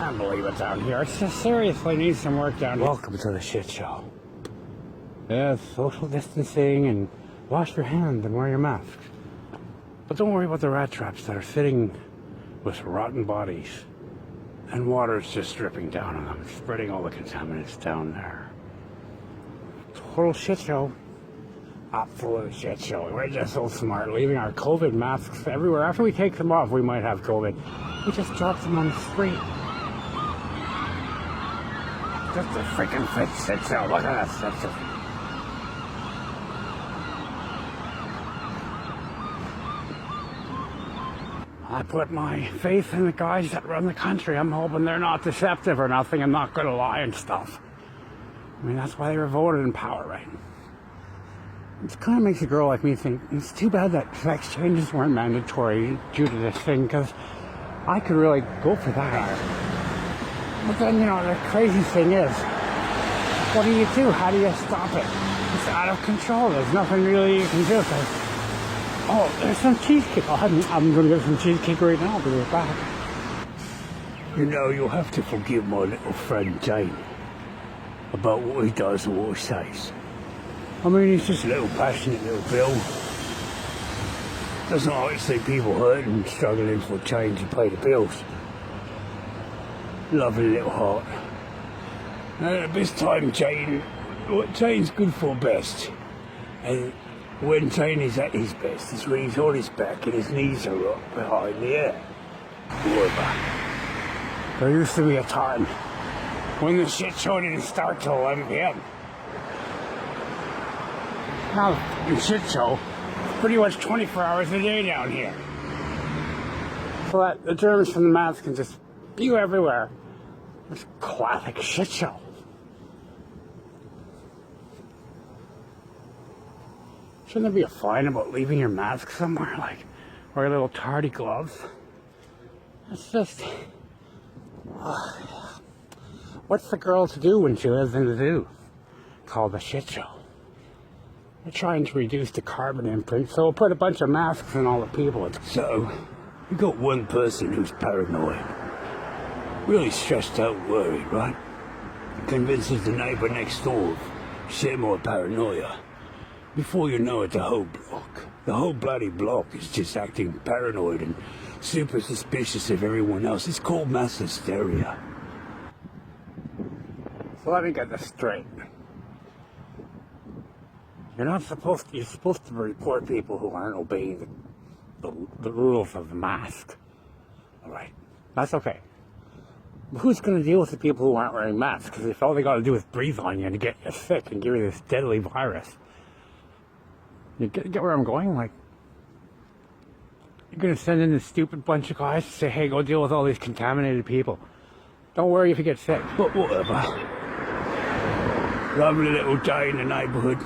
can't believe it down here. It just seriously needs some work down here. Welcome to the shit show. Yeah, social distancing and wash your hands and wear your mask. But don't worry about the rat traps that are sitting with rotten bodies. And water's just dripping down on them, spreading all the contaminants down there. Total shit show. Absolute shit show. We're just so smart, leaving our COVID masks everywhere. After we take them off, we might have COVID. We just drop them on the street. Just a freaking fit shit show. Look at that shit show. I put my faith in the guys that run the country. I'm hoping they're not deceptive or nothing. I'm not going to lie and stuff. I mean, that's why they were voted in power, right? It kind of makes a girl like me think, it's too bad that sex changes weren't mandatory due to this thing, because I could really go for that. But then, you know, the crazy thing is, what do you do? How do you stop it? It's out of control. There's nothing really you can do. Oh, there's some cheesecake. Oh, I'm going to get some cheesecake right now. I'll be right back. You know, you'll have to forgive my little friend Jane about what he does and what he says. I mean, he's just a little passionate little Bill. Doesn't like to see people hurting and struggling for change to pay the bills. Lovely little heart. And at this time, Jane, what Jane's good for best. And when Jane is at his best, it's when he's on his back and his knees are up behind the ear. There used to be a time when the shit show didn't start till 11 p.m. Now, the shit show is pretty much 24 hours a day down here. So that the germs from the mouth can just spew everywhere. It's classic shit show. Shouldn't there be a fine about leaving your mask somewhere, like wear little tardy gloves? It's just... what's the girl to do when she lives in the zoo? Called the shit show. We're trying to reduce the carbon imprint, so we'll put a bunch of masks on all the people. So, we got one person who's paranoid. Really stressed out, worried, right? Convinces the neighbour next door of schema paranoia. Before you know it, the whole bloody block is just acting paranoid and super suspicious of everyone else. It's called mass hysteria. So let me get this straight. You're supposed to report people who aren't obeying the rules of the mask. Alright, that's okay. But who's going to deal with the people who aren't wearing masks? Because if all they got to do is breathe on you and get you sick and give you this deadly virus. You get where I'm going? Like, you're going to send in this stupid bunch of guys to say, hey, go deal with all these contaminated people. Don't worry if you get sick. But whatever. Lovely little day in the neighbourhood.